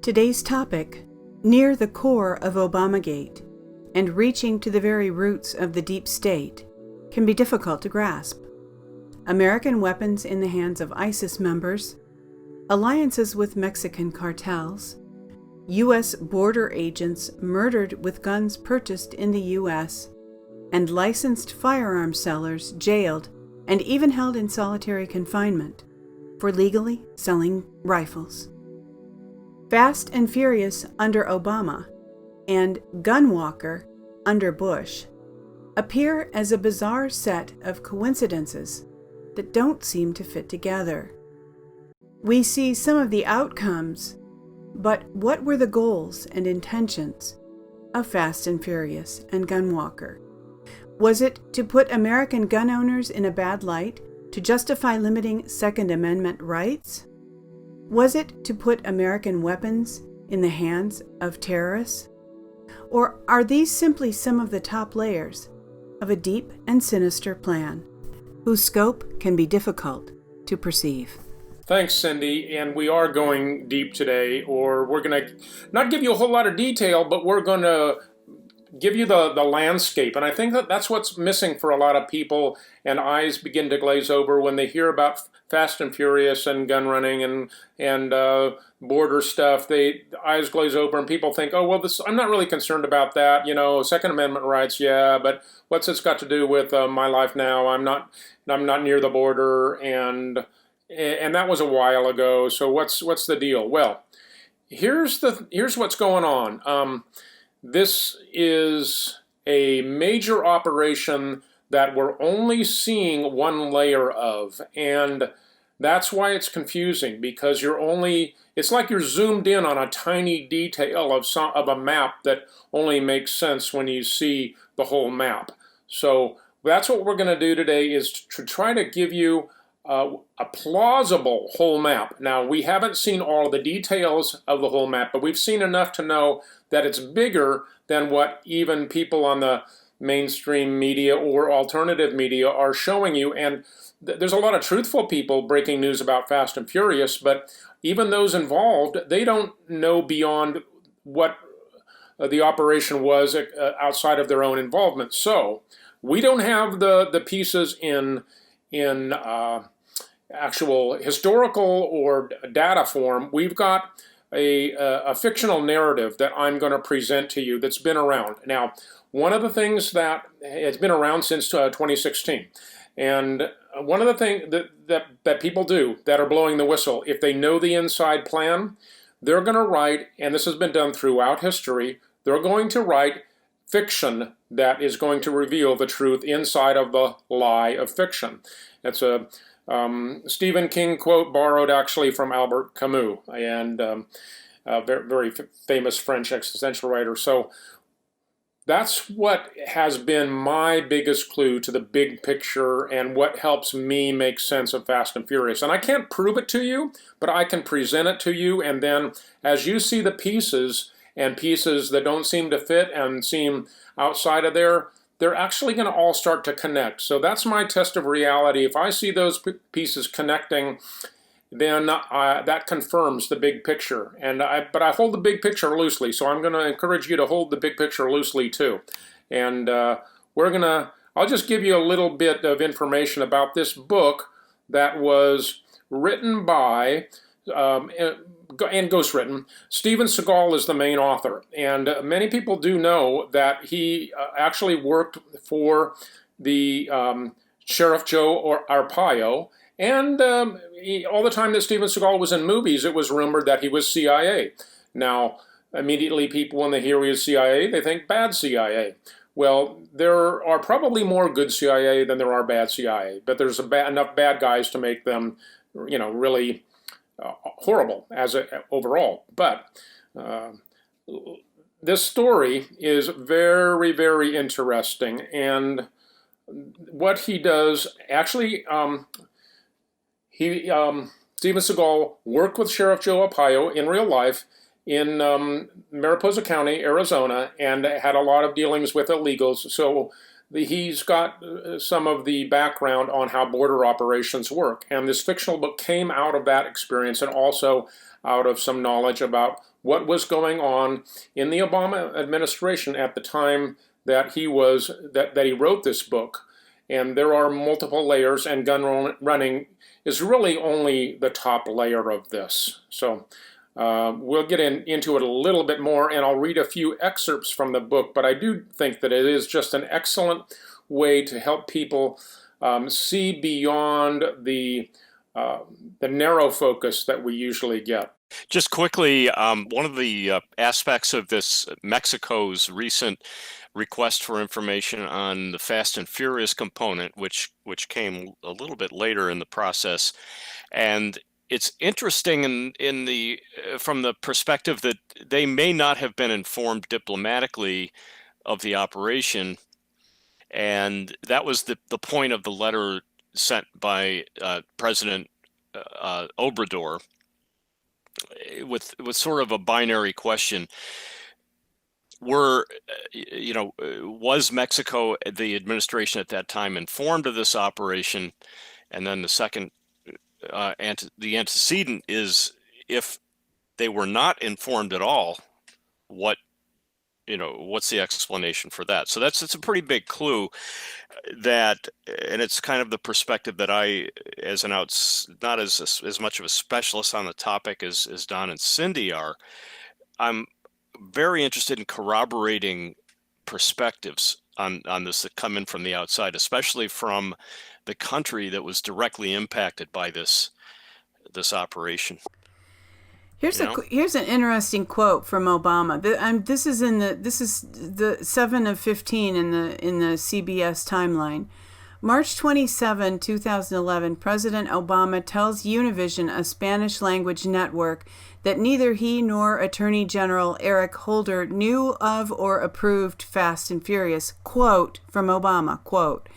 Today's topic, near the core of Obamagate and reaching to the very roots of the deep state, can be difficult to grasp. American weapons in the hands of ISIS members, alliances with Mexican cartels, U.S. border agents murdered with guns purchased in the U.S., and licensed firearm sellers jailed and even held in solitary confinement for legally selling rifles. Fast and Furious under Obama and Gunwalker under Bush appear as a bizarre set of coincidences that don't seem to fit together. We see some of the outcomes, but what were the goals and intentions of Fast and Furious and Gunwalker? Was it to put American gun owners in a bad light to justify limiting Second Amendment rights? Was it to put American weapons in the hands of terrorists? Or are these simply some of the top layers of a deep and sinister plan, whose scope can be difficult to perceive? Thanks, Cindy. And we are going deep today, or we're going to not give you a whole lot of detail, but we're going to give you the landscape. And I think that that's what's missing for a lot of people, and eyes begin to glaze over when they hear about Fast and Furious and gun running and border stuff. Eyes glaze over and people think, oh, well, I'm not really concerned about that. Second Amendment rights, yeah, but what's this got to do with my life now? I'm not near the border, and that was a while ago. So what's the deal? Well, here's what's going on. This is a major operation that we're only seeing one layer of, and that's why it's confusing, because it's like you're zoomed in on a tiny detail of a map that only makes sense when you see the whole map. So that's what we're going to do today, is to try to give you a plausible whole map. Now, we haven't seen all the details of the whole map, but we've seen enough to know that it's bigger than what even people on the mainstream media or alternative media are showing you. And there's a lot of truthful people breaking news about Fast and Furious, but even those involved, they don't know beyond what the operation was outside of their own involvement. So we don't have the pieces in actual historical or data form. We've got a fictional narrative that I'm going to present to you that's been around. Now, one of the things that has been around since 2016, and one of the things that people do that are blowing the whistle, if they know the inside plan, they're going to write, and this has been done throughout history, they're going to write fiction that is going to reveal the truth inside of the lie of fiction. It's a Stephen King quote borrowed actually from Albert Camus, and a very famous French existential writer. So that's what has been my biggest clue to the big picture and what helps me make sense of Fast and Furious. And I can't prove it to you, but I can present it to you, and then as you see the pieces and pieces that don't seem to fit and seem outside of there, they're actually going to all start to connect. So that's my test of reality. If I see those pieces connecting, then that confirms the big picture. But I hold the big picture loosely, so I'm going to encourage you to hold the big picture loosely too. And I'll just give you a little bit of information about this book that was written by and ghostwritten. Steven Seagal is the main author, and many people do know that he actually worked for the Sheriff Joe Arpaio, and all the time that Steven Seagal was in movies, it was rumored that he was CIA. Now, immediately people, when they hear he was CIA, they think bad CIA. Well, there are probably more good CIA than there are bad CIA, but there's enough bad guys to make them, really horrible overall. But this story is very, very interesting, and what he does actually, Steven Seagal worked with Sheriff Joe Arpaio in real life in Mariposa County, Arizona, and had a lot of dealings with illegals. So he's got some of the background on how border operations work. And this fictional book came out of that experience and also out of some knowledge about what was going on in the Obama administration at the time that he wrote this book. And there are multiple layers, and gun running is really only the top layer of this. So we'll get into it a little bit more, and I'll read a few excerpts from the book, but I do think that it is just an excellent way to help people see beyond the narrow focus that we usually get. Just quickly, one of the aspects of this, Mexico's recent request for information on the Fast and Furious component, which came a little bit later in the process, and it's interesting from the perspective that they may not have been informed diplomatically of the operation, and that was the point of the letter sent by President Obrador with sort of a binary question. Was Mexico, the administration at that time, informed of this operation? And then the second, the antecedent is, if they were not informed at all, what's the explanation for that? So it's a pretty big clue that, and it's kind of the perspective that I, as not as much of a specialist on the topic as Don and Cindy are, I'm very interested in corroborating perspectives on this that come in from the outside, especially from the country that was directly impacted by this operation. Here's an interesting quote from Obama. This is the 7 of 15 in the CBS timeline. March 27, 2011, President Obama tells Univision, a Spanish language network, that neither he nor Attorney General Eric Holder knew of or approved Fast and Furious. Quote from Obama, quote,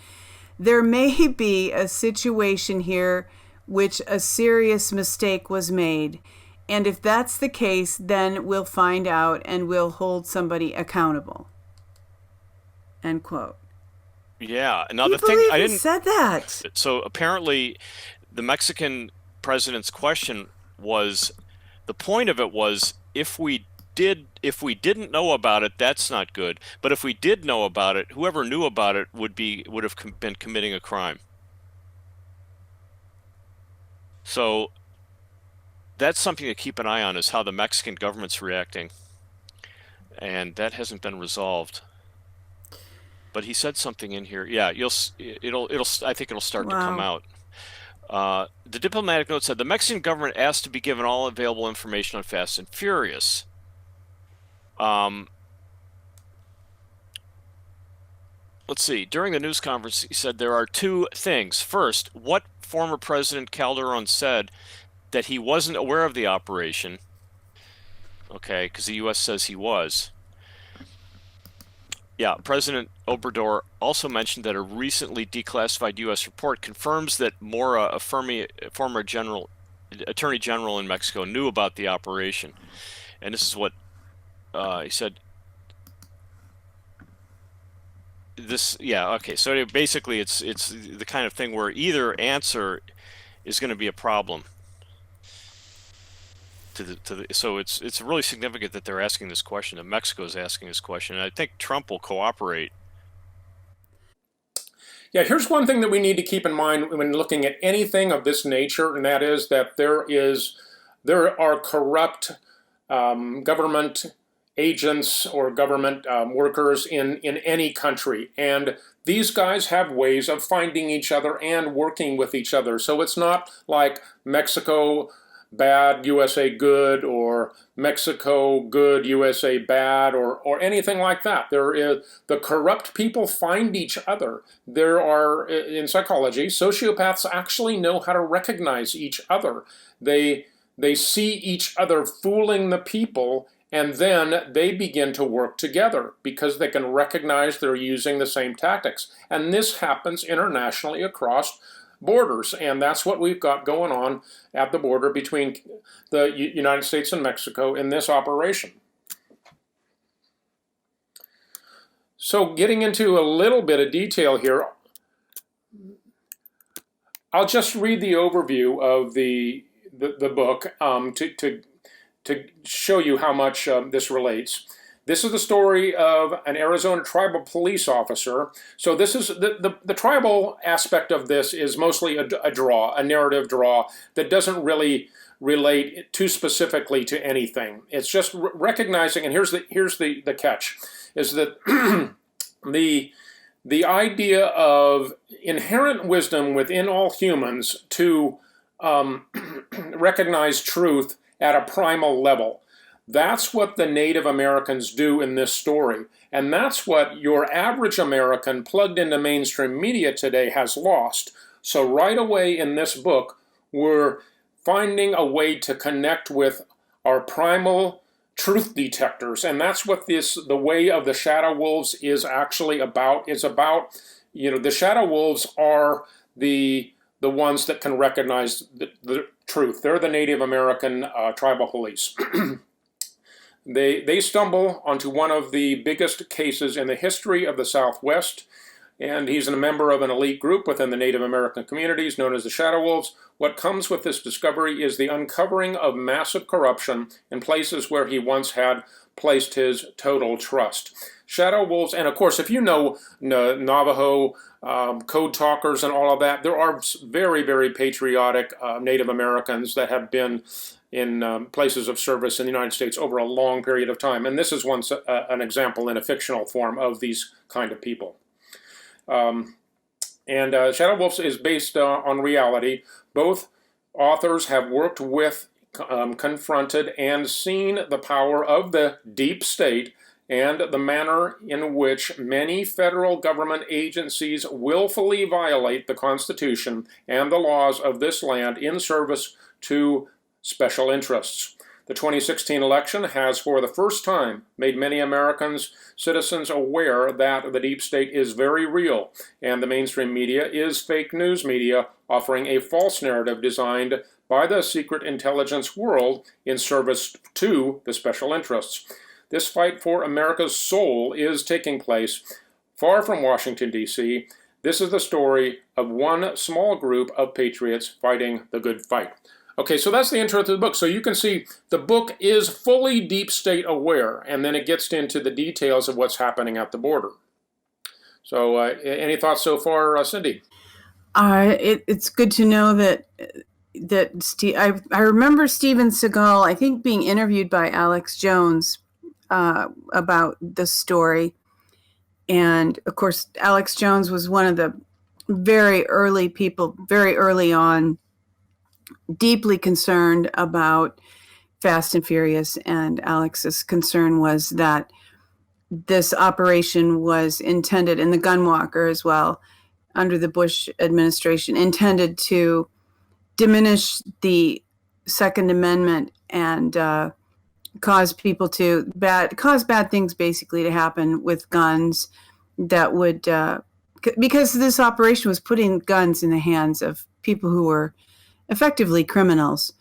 "There may be a situation here which a serious mistake was made. And if that's the case, then we'll find out and we'll hold somebody accountable." End quote. Yeah. Now I didn't said that. So apparently, the Mexican president's question was, the point of it was, if we didn't know about it, that's not good. But if we did know about it, whoever knew about it would have been committing a crime. So that's something to keep an eye on, is how the Mexican government's reacting, and that hasn't been resolved. But he said something in here. Yeah, I think it'll start to come out. The diplomatic note said the Mexican government asked to be given all available information on Fast and Furious. Let's see. During the news conference, he said there are two things. First, what former President Calderon said, that he wasn't aware of the operation. Okay, because the U.S. says he was. Yeah, President Obrador also mentioned that a recently declassified U.S. report confirms that Mora, a former Attorney General in Mexico, knew about the operation. And this is what he said. So basically it's the kind of thing where either answer is going to be a problem. So it's really significant that they're asking this question, that Mexico is asking this question, and I think Trump will cooperate. Yeah, here's one thing that we need to keep in mind when looking at anything of this nature, and that is that there are corrupt government agents or government workers in any country, and these guys have ways of finding each other and working with each other. So it's not like Mexico bad, USA good, or Mexico good, USA bad, or anything like that. The corrupt people find each other. There are, in psychology, sociopaths actually know how to recognize each other. They see each other fooling the people, and then they begin to work together because they can recognize they're using the same tactics. And this happens internationally across borders, and that's what we've got going on at the border between the United States and Mexico in this operation. So getting into a little bit of detail here, I'll just read the overview of the book to show you how much this relates. This is the story of an Arizona tribal police officer. So this is the tribal aspect of this is mostly a narrative draw that doesn't really relate too specifically to anything. It's just recognizing, and here's the catch, is that the idea of inherent wisdom within all humans to recognize truth at a primal level. That's what the Native Americans do in this story. And that's what your average American plugged into mainstream media today has lost. So right away in this book, we're finding a way to connect with our primal truth detectors. And that's what the way of the Shadow Wolves is actually about. It's about, the Shadow Wolves are the ones that can recognize the truth. They're the Native American tribal police. They stumble onto one of the biggest cases in the history of the Southwest, and he's a member of an elite group within the Native American communities known as the Shadow Wolves. What comes with this discovery is the uncovering of massive corruption in places where he once had placed his total trust. Shadow Wolves, and of course, if you know Navajo code talkers and all of that, there are very, very patriotic Native Americans that have been in places of service in the United States over a long period of time. And this is an example in a fictional form of these kind of people. Shadow Wolves is based on reality. Both authors have worked with, confronted, and seen the power of the deep state and the manner in which many federal government agencies willfully violate the Constitution and the laws of this land in service to special interests. The 2016 election has, for the first time, made many Americans, citizens aware that the deep state is very real, and the mainstream media is fake news media offering a false narrative designed by the secret intelligence world in service to the special interests. This fight for America's soul is taking place far from Washington, D.C. This is the story of one small group of patriots fighting the good fight. Okay, so that's the intro to the book. So you can see the book is fully deep state aware, and then it gets into the details of what's happening at the border. So any thoughts so far, Cindy? It's good to know that I remember Steven Seagal, I think, being interviewed by Alex Jones about the story. And of course, Alex Jones was one of the very early people, very early on, deeply concerned about Fast and Furious. And Alex's concern was that this operation was intended, and the Gunwalker as well, under the Bush administration, intended to diminish the Second Amendment and cause bad things basically to happen with guns that would, because this operation was putting guns in the hands of people who were effectively criminals.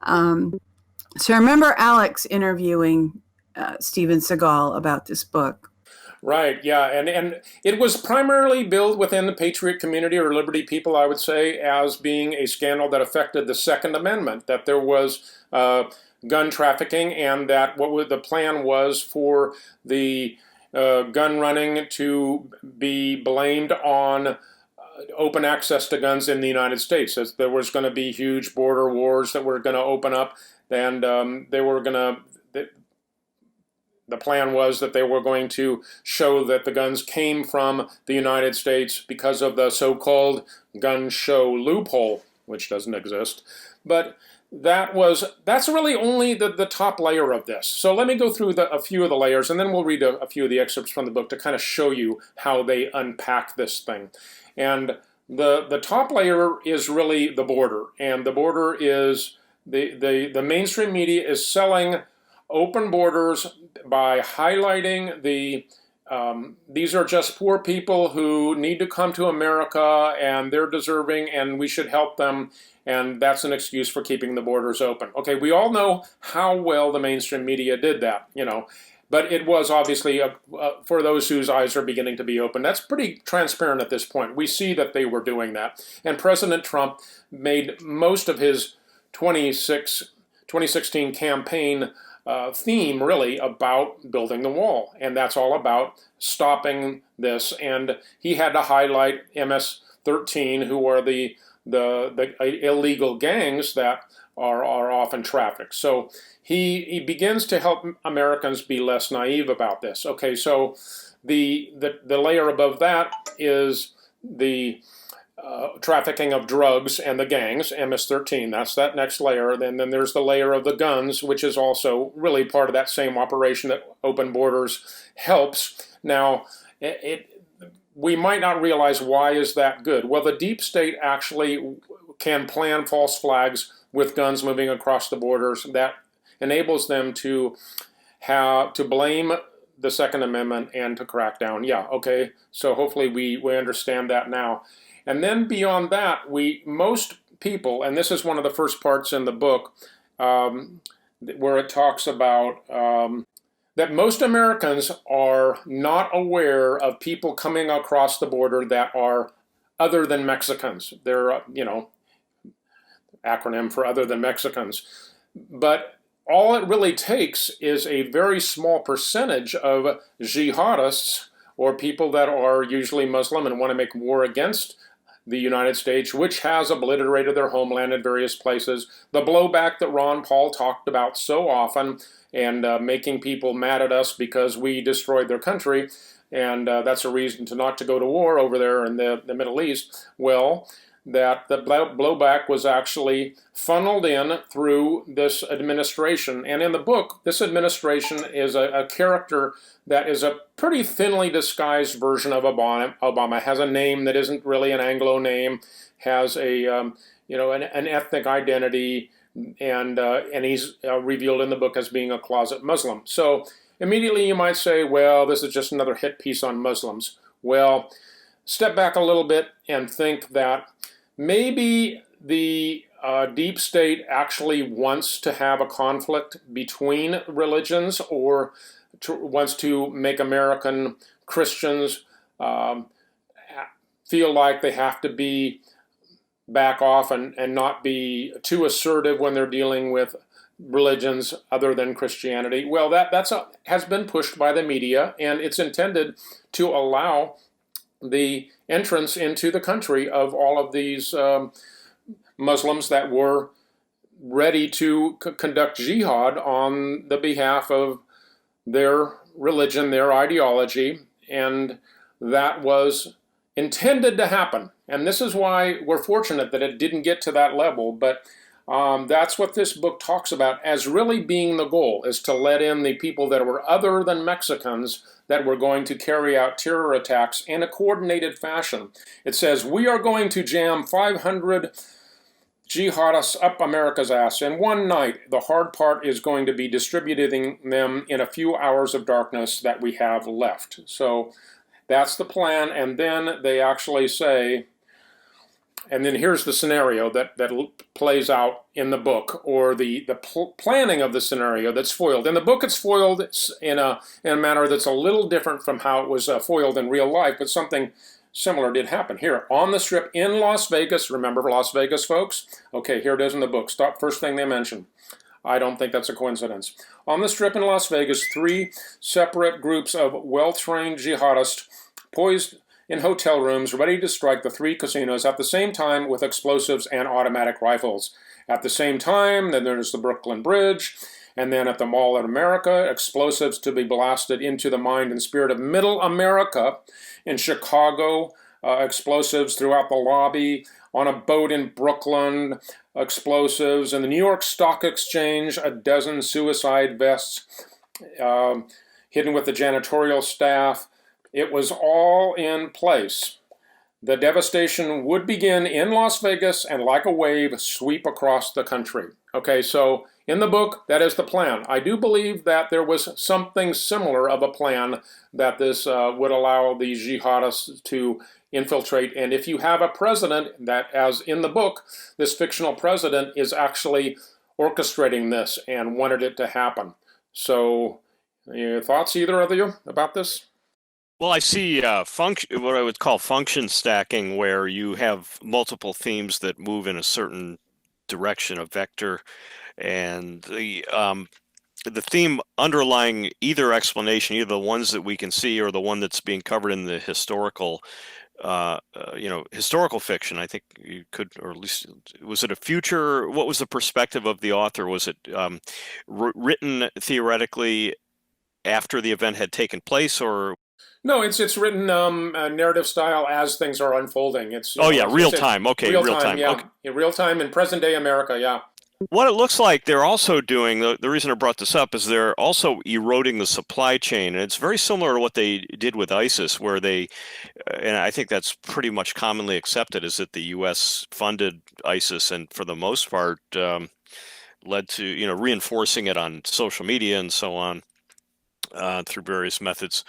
So I remember Alex interviewing Steven Seagal about this book. Right, yeah, and it was primarily billed within the Patriot community or Liberty people, I would say, as being a scandal that affected the Second Amendment, that there was gun trafficking, and that the plan was for the gun running to be blamed on open access to guns in the United States, as there was going to be huge border wars that were going to open up, and the plan was that they were going to show that the guns came from the United States because of the so-called gun show loophole, which doesn't exist. But that's really only the top layer of this. So let me go through a few of the layers, and then we'll read a few of the excerpts from the book to kind of show you how they unpack this thing. And the top layer is really the border, and the border is the mainstream media is selling open borders by highlighting the these are just poor people who need to come to America and they're deserving and we should help them. And that's an excuse for keeping the borders open. Okay, we all know how well the mainstream media did that, but it was obviously, for those whose eyes are beginning to be open, that's pretty transparent at this point. We see that they were doing that. And President Trump made most of his 2016 campaign theme really about building the wall. And that's all about stopping this. And he had to highlight MS-13, who are the illegal gangs that are often trafficked. So he begins to help Americans be less naive about this. Okay, so the layer above that is the trafficking of drugs and the gangs, MS-13. That's that next layer. Then there's the layer of the guns, which is also really part of that same operation that Open Borders helps. Now, we might not realize why is that good. Well, the deep state actually can plan false flags with guns moving across the borders. That enables them to blame the Second Amendment and to crack down. Yeah, okay, so hopefully we understand that now. And then beyond that, most people, and this is one of the first parts in the book, where it talks about that most Americans are not aware of people coming across the border that are other than Mexicans. They're, acronym for other than Mexicans. But all it really takes is a very small percentage of jihadists, or people that are usually Muslim and want to make war against the United States, which has obliterated their homeland in various places. The blowback that Ron Paul talked about so often, and making people mad at us because we destroyed their country, and that's a reason not to go to war over there in the Middle East. Well, that the blowback was actually funneled in through this administration. And in the book, this administration is a character that is a pretty thinly disguised version of Obama. Has a name that isn't really an Anglo name, has an ethnic identity, and he's revealed in the book as being a closet Muslim. So immediately you might say, well, this is just another hit piece on Muslims. Well, step back a little bit and think that maybe the deep state actually wants to have a conflict between religions, or wants to make American Christians feel like they have to be back off and not be too assertive when they're dealing with religions other than Christianity. Well, has been pushed by the media, and it's intended to allow the entrance into the country of all of these Muslims that were ready to conduct jihad on the behalf of their religion, their ideology, and that was intended to happen. And this is why we're fortunate that it didn't get to that level, but that's what this book talks about as really being the goal, is to let in the people that were other than Mexicans that were going to carry out terror attacks in a coordinated fashion. It says, we are going to jam 500 jihadists up America's ass in one night. The hard part is going to be distributing them in a few hours of darkness that we have left. So that's the plan. And then they actually say, and then here's the scenario that plays out in the book, or the planning of the scenario that's foiled. In the book, it's foiled in a manner that's a little different from how it was foiled in real life, but something similar did happen. Here, on the Strip in Las Vegas, remember Las Vegas, folks? Okay, here it is in the book. First thing they mention. I don't think that's a coincidence. On the Strip in Las Vegas, 3 separate groups of well-trained jihadists poised in hotel rooms, ready to strike the 3 casinos at the same time with explosives and automatic rifles. At the same time, then there's the Brooklyn Bridge, and then at the Mall in America, explosives to be blasted into the mind and spirit of Middle America. In Chicago, explosives throughout the lobby. On a boat in Brooklyn, explosives. In the New York Stock Exchange, a dozen suicide vests hidden with the janitorial staff. It was all in place. The devastation would begin in Las Vegas and, like a wave, sweep across the country. Okay, so in the book, that is the plan. I do believe that there was something similar of a plan that this would allow these jihadists to infiltrate. And if you have a president that, as in the book, this fictional president is actually orchestrating this and wanted it to happen. So, your thoughts, either of you, about this? Well, I see what I would call function stacking, where you have multiple themes that move in a certain direction, a vector, and the theme underlying either explanation, either the ones that we can see or the one that's being covered in the historical, historical fiction. I think you could, or at least, was it a future? What was the perspective of the author? Was it written theoretically after the event had taken place, or? No, it's written narrative style as things are unfolding. It's real time. Okay, real time. Yeah, okay. In real time in present day America. Yeah. What it looks like they're also doing, the reason I brought this up is they're also eroding the supply chain. And it's very similar to what they did with ISIS, where they, and I think that's pretty much commonly accepted, is that the U.S. funded ISIS and for the most part led to, reinforcing it on social media and so on through various methods,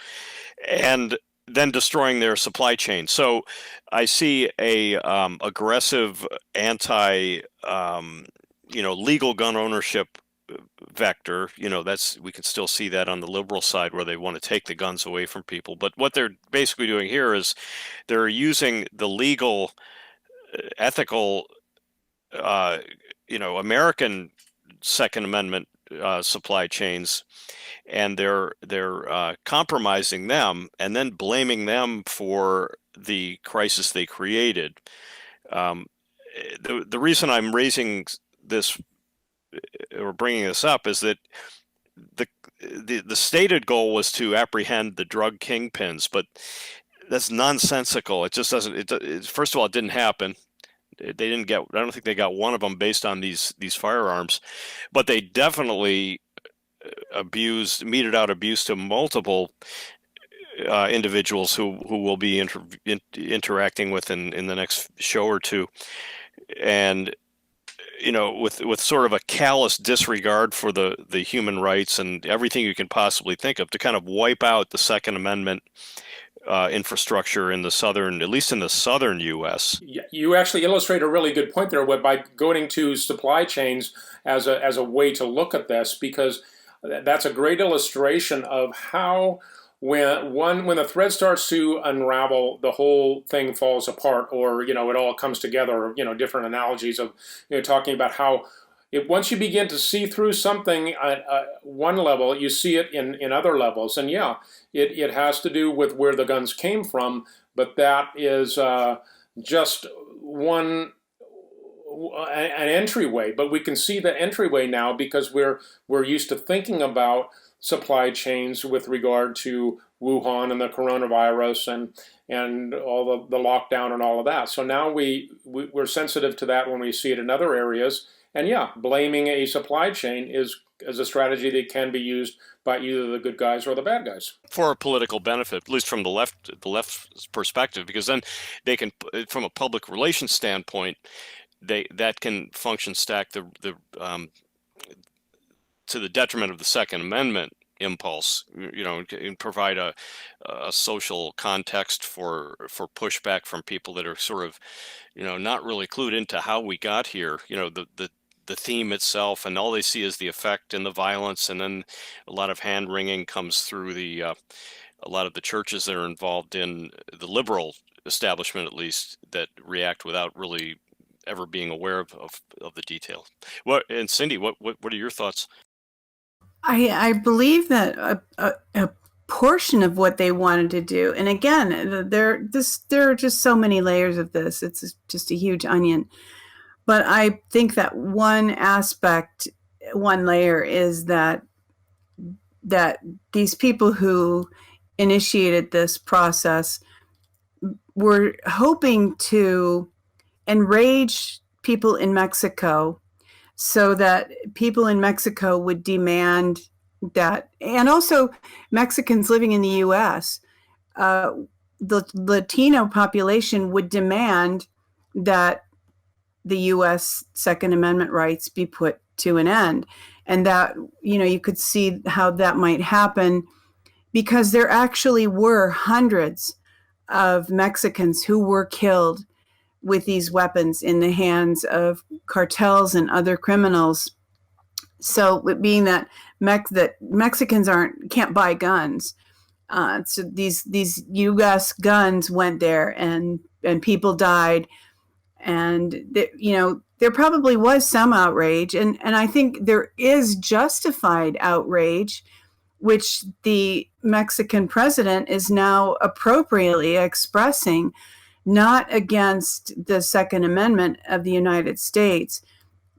and then destroying their supply chain. So I see a aggressive anti legal gun ownership vector. We can still see that on the liberal side, where they want to take the guns away from people. But what they're basically doing here is they're using the legal, ethical, American Second Amendment supply chains, and they're compromising them and then blaming them for the crisis they created. The reason I'm raising this or bringing this up is that the stated goal was to apprehend the drug kingpins, but that's nonsensical. It just doesn't. First of all, it didn't happen. They didn't get. I don't think they got one of them based on these firearms, but they definitely meted out abuse to multiple individuals who will be interacting with in the next show or two, and with sort of a callous disregard for the human rights and everything you can possibly think of, to kind of wipe out the Second Amendment infrastructure in at least in the southern U.S. You actually illustrate a really good point there by going to supply chains as a way to look at this, because that's a great illustration of how when the thread starts to unravel, the whole thing falls apart, or it all comes together. Different analogies of talking about how once you begin to see through something at one level, you see it in other levels. And yeah, it has to do with where the guns came from, but that is just an entryway. But we can see the entryway now because we're used to thinking about supply chains with regard to Wuhan and the coronavirus and all the lockdown and all of that. So now we're sensitive to that when we see it in other areas. And yeah, blaming a supply chain is a strategy that can be used by either the good guys or the bad guys for a political benefit, at least from the left's perspective, because then they can, from a public relations standpoint, that can function stack to the detriment of the Second Amendment impulse, and provide a social context for pushback from people that are sort of, not really clued into how we got here. The theme itself, and all they see is the effect and the violence, and then a lot of hand wringing comes through a lot of the churches that are involved in the liberal establishment, at least, that react without really ever being aware of the detail. And Cindy, what are your thoughts? I believe that a portion of what they wanted to do, and again, there are just so many layers of this. It's just a huge onion. But I think that one layer is that these people who initiated this process were hoping to enrage people in Mexico, so that people in Mexico would demand that, and also Mexicans living in the U.S., the Latino population would demand that the U.S. Second Amendment rights be put to an end. And that, you could see how that might happen, because there actually were hundreds of Mexicans who were killed with these weapons in the hands of cartels and other criminals. So, being that Mexicans can't buy guns, so these U.S. guns went there, and people died, and there probably was some outrage, and I think there is justified outrage, which the Mexican president is now appropriately expressing, not against the Second Amendment of the United States,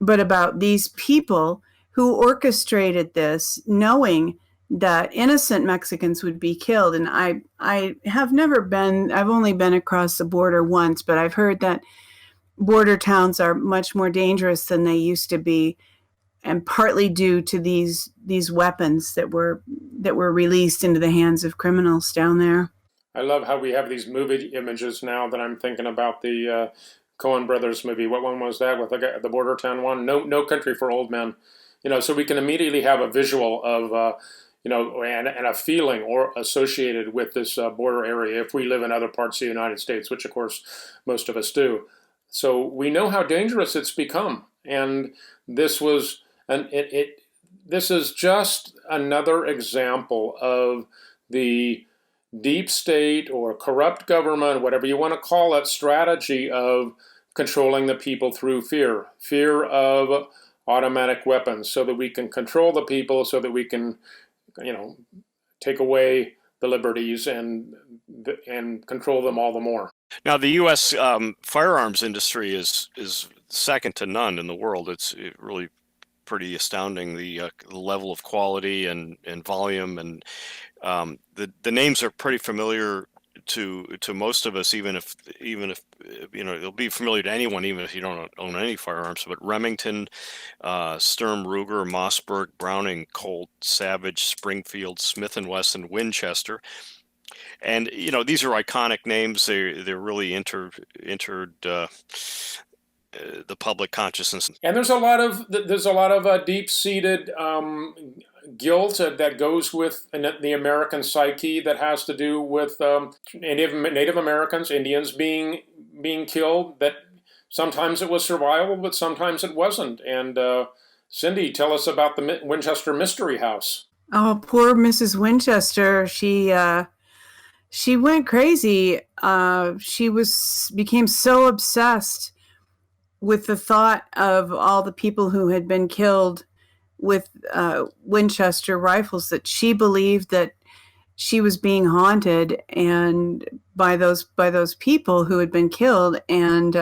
but about these people who orchestrated this, knowing that innocent Mexicans would be killed. And I have never been, I've only been across the border once, but I've heard that border towns are much more dangerous than they used to be, and partly due to these weapons that were released into the hands of criminals down there. I love how we have these movie images now that I'm thinking about the Coen Brothers movie. What one was that with the border town one? No Country for Old Men. So we can immediately have a visual of and a feeling or associated with this border area if we live in other parts of the United States, which of course most of us do. So we know how dangerous it's become, and this is just another example of the deep state or corrupt government, whatever you want to call it, strategy of controlling the people through fear of automatic weapons, so that we can control the people, so that we can, take away the liberties and control them all the more. Now, the U.S. Firearms industry is second to none in the world. It's really pretty astounding, the level of quality and volume, and the names are pretty familiar to most of us, even if it'll be familiar to anyone, even if you don't own any firearms. But Remington, Sturm Ruger, Mossberg, Browning, Colt, Savage, Springfield, Smith & Wesson, Winchester. And these are iconic names. They're really entered the public consciousness. And there's a lot of deep-seated guilt that goes with the American psyche, that has to do with Native Americans, Indians being killed. That sometimes it was survivable, but sometimes it wasn't. And Cindy, tell us about the Winchester Mystery House. Oh, poor Mrs. Winchester. She went crazy. She became so obsessed with the thought of all the people who had been killed with Winchester rifles that she believed that she was being haunted and by those people who had been killed. And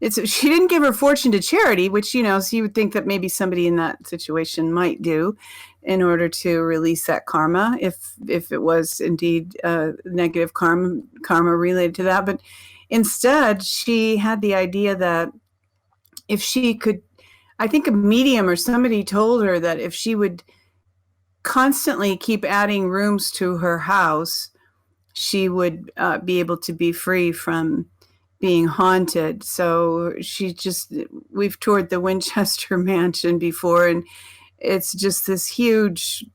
she didn't give her fortune to charity, which so you would think that maybe somebody in that situation might do, in order to release that karma, if it was indeed negative karma related to that. But instead, she had the idea that if she could, I think a medium or somebody told her that if she would constantly keep adding rooms to her house, she would be able to be free from being haunted. So we've toured the Winchester Mansion before, and it's just this huge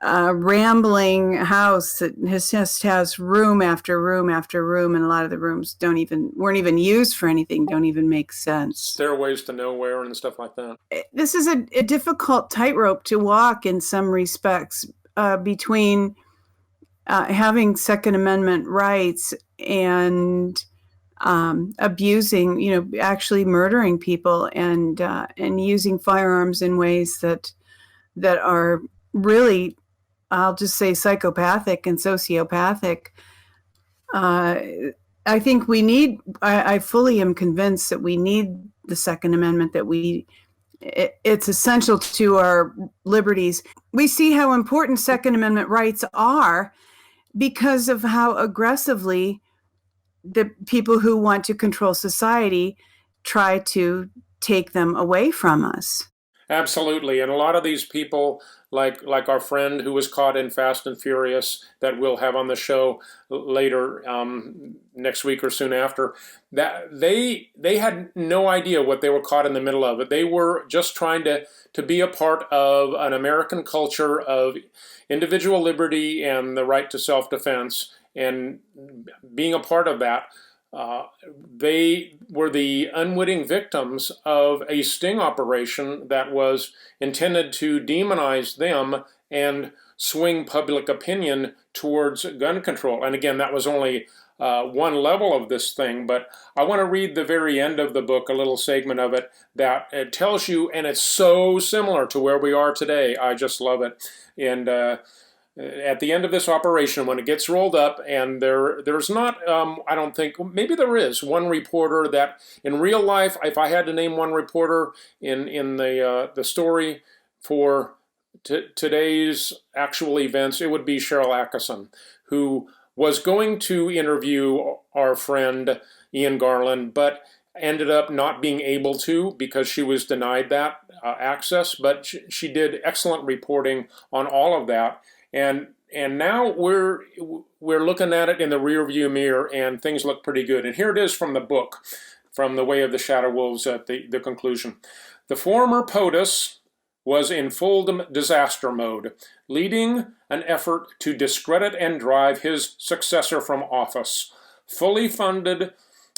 rambling house that just has room after room after room, and a lot of the rooms weren't even used for anything, don't even make sense. Stairways to nowhere and stuff like that. This is a difficult tightrope to walk in some respects, between having Second Amendment rights and abusing, actually murdering people, and using firearms in ways that are really, I'll just say, psychopathic and sociopathic. I think I fully am convinced that we need the Second Amendment, that it's essential to our liberties. We see how important Second Amendment rights are because of how aggressively the people who want to control society try to take them away from us. Absolutely. And a lot of these people like our friend who was caught in Fast and Furious that we'll have on the show later next week or soon after, that they had no idea what they were caught in the middle of. They were just trying to be a part of an American culture of individual liberty and the right to self-defense, and being a part of that. They were the unwitting victims of a sting operation that was intended to demonize them and swing public opinion towards gun control. And again, that was only one level of this thing, but I want to read the very end of the book, a little segment of it, that it tells you, and it's so similar to where we are today. I just love it. And at the end of this operation, when it gets rolled up, and there's not, I don't think, maybe there is one reporter that in real life, if I had to name one reporter in the story for today's actual events, it would be Cheryl Atkinson, who was going to interview our friend Ian Garland, but ended up not being able to because she was denied that access. But she did excellent reporting on all of that. And now we're looking at it in the rearview mirror, and things look pretty good. And here it is from the book, from The Way of the Shadow Wolves at the conclusion. The former POTUS was in full disaster mode, leading an effort to discredit and drive his successor from office. Fully funded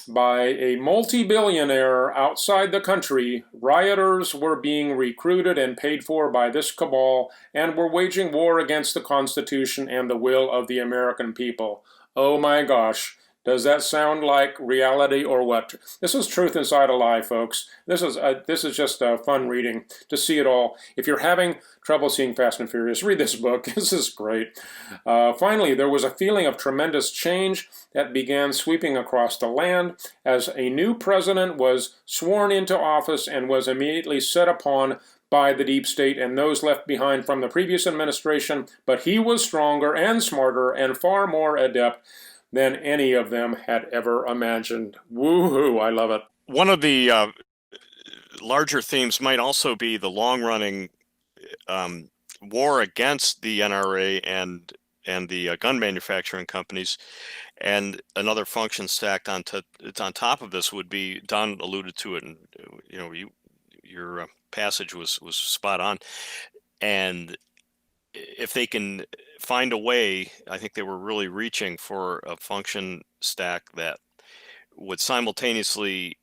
by a multi-billionaire outside the country, rioters were being recruited and paid for by this cabal and were waging war against the Constitution and the will of the American people. Oh my gosh, does that sound like reality or what? This is truth inside a lie, folks. This is just a fun reading to see it all. If you're having trouble seeing Fast and Furious, read this book. This is great. Finally, there was a feeling of tremendous change that began sweeping across the land as a new president was sworn into office and was immediately set upon by the deep state and those left behind from the previous administration, but he was stronger and smarter and far more adept than any of them had ever imagined. Woohoo, I love it. One of the larger themes might also be the long-running war against the NRA and the gun manufacturing companies. And another function stacked on top of this would be, Don alluded to it, and your passage was spot on. And if they can find a way, I think they were really reaching for a function stack that would simultaneously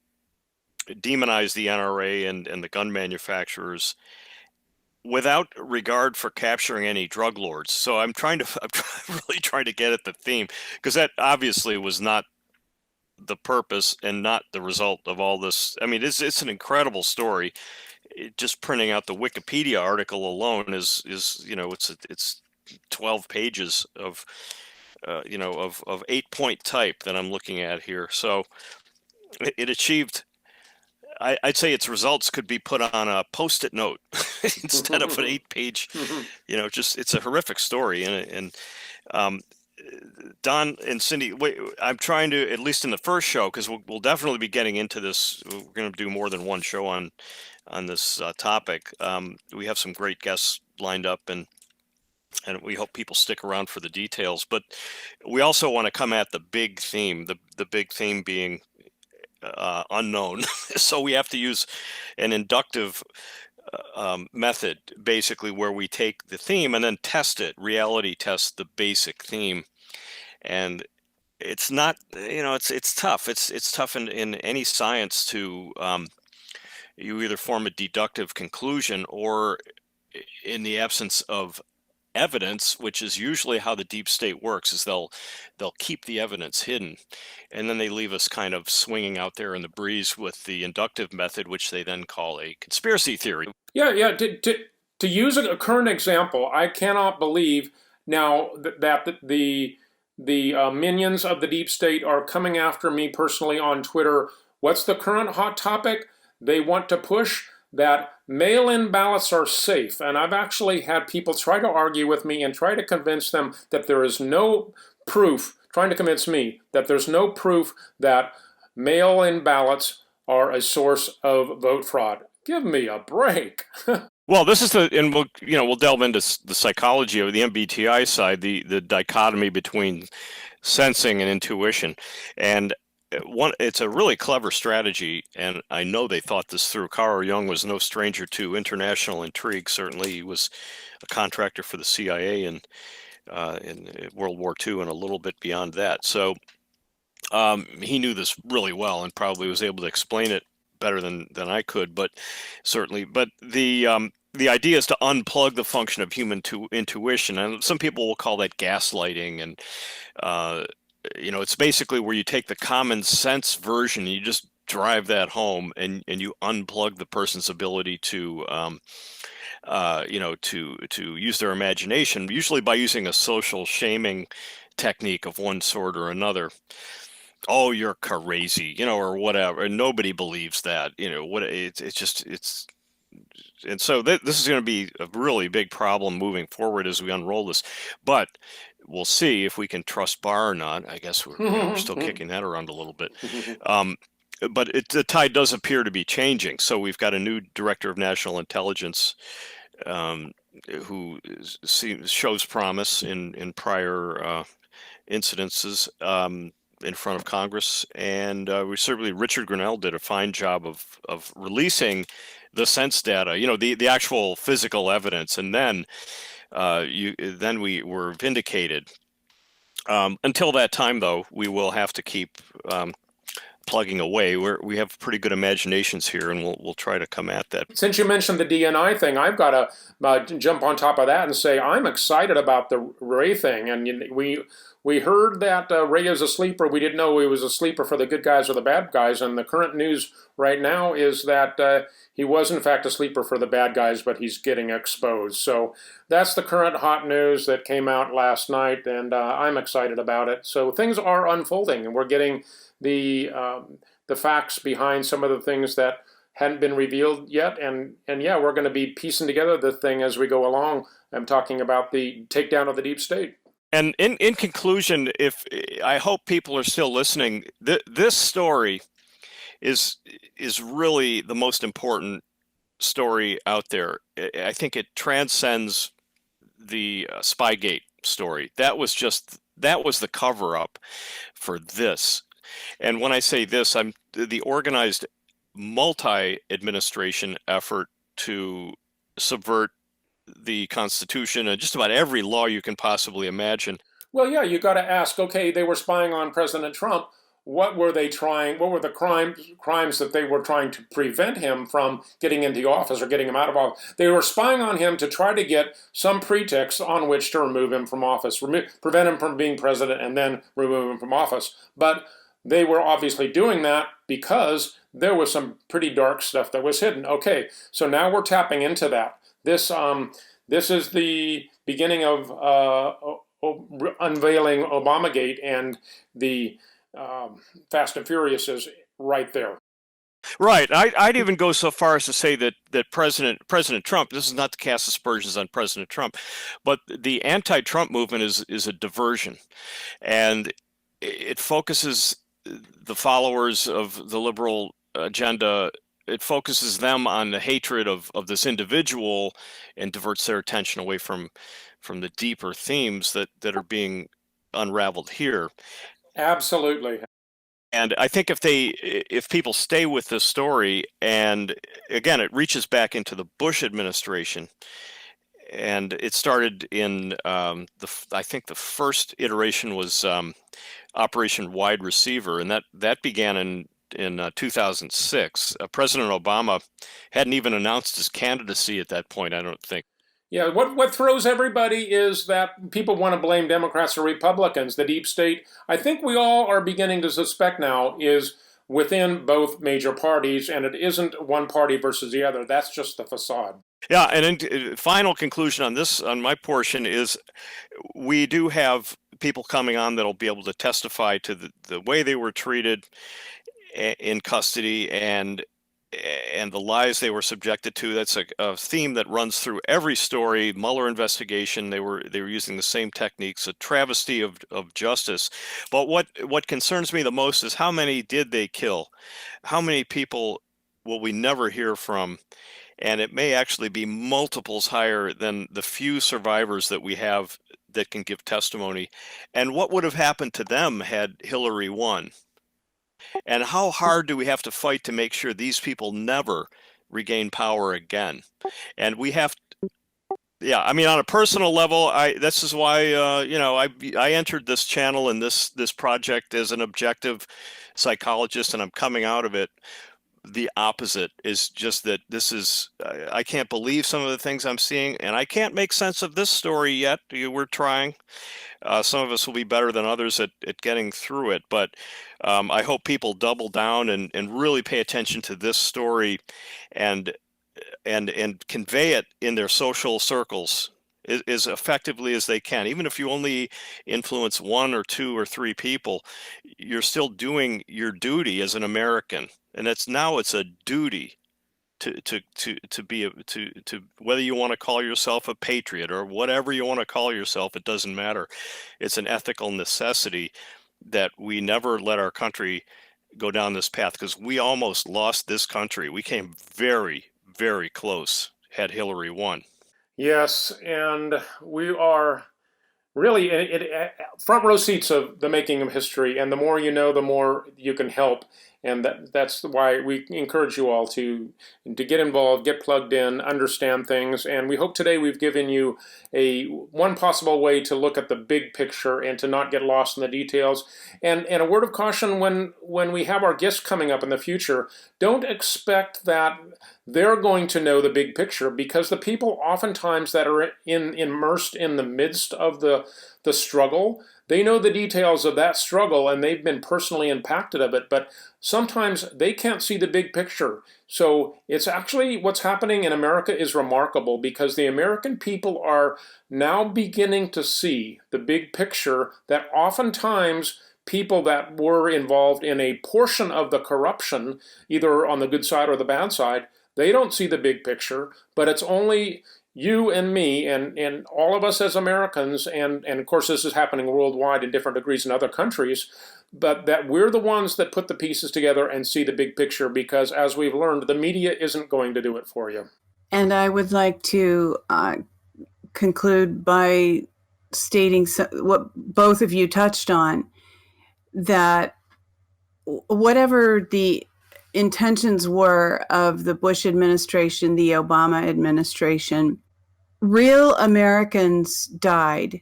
demonize the NRA and the gun manufacturers without regard for capturing any drug lords. So I'm really trying to get at the theme, because that obviously was not the purpose and not the result of all this. I mean, it's an incredible story. Just printing out the Wikipedia article alone is it's 12 pages of 8-point type that I'm looking at here. So it achieved, I'd say its results could be put on a Post-it note instead of an 8-page, it's a horrific story. And Don and Cindy, I'm trying to, at least in the first show, because we'll definitely be getting into this. We're going to do more than one show on this topic. We have some great guests lined up, and we hope people stick around for the details. But we also want to come at the big theme, the big theme being unknown. So we have to use an inductive method, basically, where we take the theme and then test it, reality test the basic theme. And it's not, it's tough. It's tough in any science to, you either form a deductive conclusion, or in the absence of evidence, which is usually how the deep state works, is they'll keep the evidence hidden, and then they leave us kind of swinging out there in the breeze with the inductive method, which they then call a conspiracy theory. Yeah. To use a current example, I cannot believe now that the minions of the deep state are coming after me personally on Twitter. What's the current hot topic? They want to push that mail-in ballots are safe. And I've actually had people try to argue with me and try to convince them that there is no proof, trying to convince me that there's no proof that mail-in ballots are a source of vote fraud. Give me a break. Well, this is and we'll delve into the psychology of the MBTI side, the dichotomy between sensing and intuition, and it's a really clever strategy, and I know they thought this through. Carl Jung was no stranger to international intrigue. Certainly, he was a contractor for the CIA in World War II and a little bit beyond that. So he knew this really well and probably was able to explain it better than I could. But certainly, the idea is to unplug the function of human intuition, and some people will call that gaslighting. And it's basically where you take the common sense version, and you just drive that home, and you unplug the person's ability to to use their imagination, usually by using a social shaming technique of one sort or another. Oh, you're crazy, or whatever. And nobody believes that, what it's and so this is going to be a really big problem moving forward as we unroll this. But we'll see if we can trust Barr or not. I guess we're still kicking that around a little bit. But the tide does appear to be changing. So we've got a new director of national intelligence who shows promise in prior incidences in front of Congress, and certainly Richard Grinnell did a fine job of releasing the sense data, the actual physical evidence, and then we were vindicated. Until that time, though, we will have to keep plugging away. We have pretty good imaginations here, and we'll try to come at that. Since you mentioned the DNI thing, I've got to jump on top of that and say I'm excited about the Ray thing. And we heard that Ray is a sleeper. We didn't know he was a sleeper for the good guys or the bad guys. And the current news right now is that he was in fact a sleeper for the bad guys, but he's getting exposed. So that's the current hot news that came out last night, and I'm excited about it. So things are unfolding, and we're getting the facts behind some of the things that hadn't been revealed yet, and yeah, we're going to be piecing together the thing as we go along. I'm talking about the takedown of the deep state. And in conclusion, if I hope people are still listening, this story is really the most important story out there. I think it transcends the Spygate story. That was the cover up for this. And when I say this, I'm the organized multi-administration effort to subvert the Constitution and just about every law you can possibly imagine. Well, yeah, you got to ask, okay, they were spying on President Trump. What were they trying? What were the crimes that they were trying to prevent him from getting into office or getting him out of office? They were spying on him to try to get some pretext on which to remove him from office, prevent him from being president, and then remove him from office. But they were obviously doing that because there was some pretty dark stuff that was hidden. Okay, so now we're tapping into that. This is the beginning of unveiling Obamagate, and the Fast and Furious is right there. Right. I'd even go so far as to say that President Trump, this is not to cast aspersions on President Trump, but the anti-Trump movement is a diversion, and it focuses the followers of the liberal agenda. It focuses them on the hatred of this individual and diverts their attention away from the deeper themes that are being unraveled here. Absolutely. And I think if people stay with this story, and again, it reaches back into the Bush administration, and it started in I think the first iteration was Operation Wide Receiver, and that began in 2006. President Obama hadn't even announced his candidacy at that point, I don't think. Yeah, what throws everybody is that people want to blame Democrats or Republicans. The deep state, I think we all are beginning to suspect now, is within both major parties, and it isn't one party versus the other. That's just the facade. Yeah, and in final conclusion on this, on my portion, is we do have people coming on that'll be able to testify to the way they were treated in custody and the lies they were subjected to. That's a theme that runs through every story. Mueller investigation, they were using the same techniques, a travesty of justice. But what concerns me the most is how many did they kill? How many people will we never hear from? and it may actually be multiples higher than the few survivors that we have that can give testimony. And what would have happened to them had Hillary won? And how hard do we have to fight to make sure these people never regain power again? And we have, yeah, I mean, on a personal level, this is why I entered this channel and this project as an objective psychologist, and I'm coming out of it the opposite. Is just that this is, I can't believe some of the things I'm seeing, and I can't make sense of this story yet. We're trying. Some of us will be better than others at getting through it, but I hope people double down and really pay attention to this story and convey it in their social circles as effectively as they can. Even if you only influence 1 or 2 or 3 people, you're still doing your duty as an American, and it's a duty to be to whether you want to call yourself a patriot or whatever you want to call yourself, it doesn't matter. It's an ethical necessity that we never let our country go down this path, because we almost lost this country. We came very, very close had Hillary won. Yes, and we are really front row seats of the making of history, and the more you know, the more you can help. And that's why we encourage you all to get involved, get plugged in, understand things. And we hope today we've given you one possible way to look at the big picture and to not get lost in the details. And a word of caution when we have our guests coming up in the future, don't expect that they're going to know the big picture, because the people oftentimes that are immersed in the midst of the struggle, they know the details of that struggle and they've been personally impacted of it, but sometimes they can't see the big picture. So it's actually, what's happening in America is remarkable, because the American people are now beginning to see the big picture that oftentimes people that were involved in a portion of the corruption, either on the good side or the bad side, they don't see the big picture, but it's only you and me and all of us as Americans, and of course this is happening worldwide in different degrees in other countries, but that we're the ones that put the pieces together and see the big picture, because as we've learned, the media isn't going to do it for you. And I would like to conclude by stating what both of you touched on, that whatever the intentions were of the Bush administration, the Obama administration, real Americans died.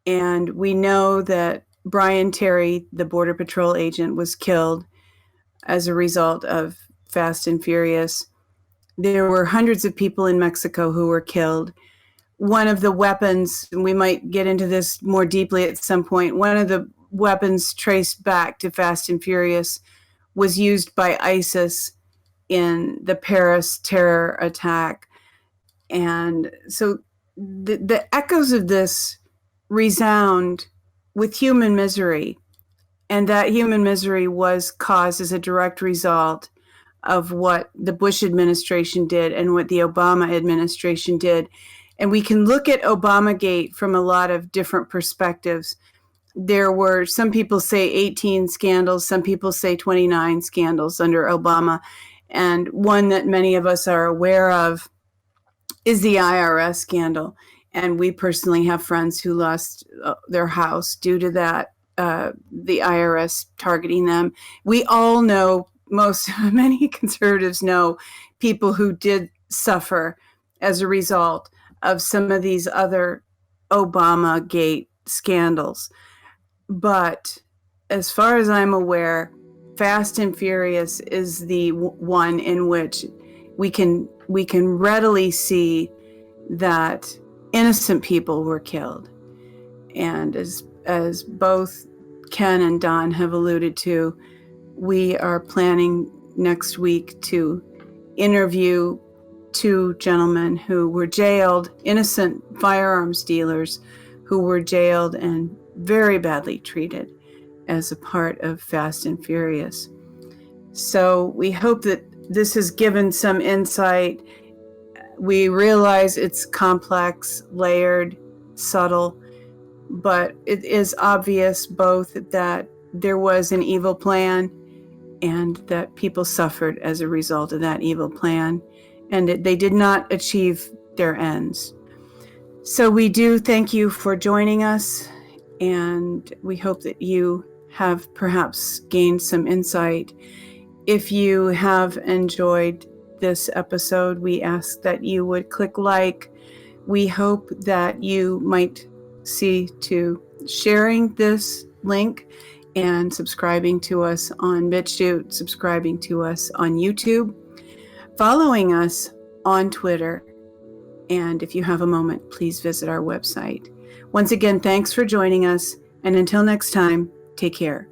And we know that Brian Terry, the Border Patrol agent, was killed as a result of Fast and Furious. There were hundreds of people in Mexico who were killed. One of the weapons, and we might get into this more deeply at some point, one of the weapons traced back to Fast and Furious was used by ISIS in the Paris terror attack. And so the echoes of this resound with human misery. And that human misery was caused as a direct result of what the Bush administration did and what the Obama administration did. And we can look at Obamagate from a lot of different perspectives. There were, some people say 18 scandals, some people say 29 scandals under Obama. And one that many of us are aware of is the IRS scandal. And we personally have friends who lost their house due to that, the IRS targeting them. We all know, many conservatives know people who did suffer as a result of some of these other Obamagate scandals. But as far as I'm aware, Fast and Furious is the one in which we can readily see that innocent people were killed. And as both Ken and Don have alluded to, we are planning next week to interview 2 gentlemen who were jailed, innocent firearms dealers who were jailed and very badly treated as a part of Fast and Furious. So we hope that this has given some insight. We realize it's complex, layered, subtle, but it is obvious both that there was an evil plan and that people suffered as a result of that evil plan. and they did not achieve their ends. So we do thank you for joining us, and we hope that you have perhaps gained some insight. If you have enjoyed this episode, we ask that you would click like. We hope that you might see to sharing this link and subscribing to us on BitChute, subscribing to us on YouTube, following us on Twitter, and if you have a moment, please visit our website. Once again, thanks for joining us, and until next time, take care.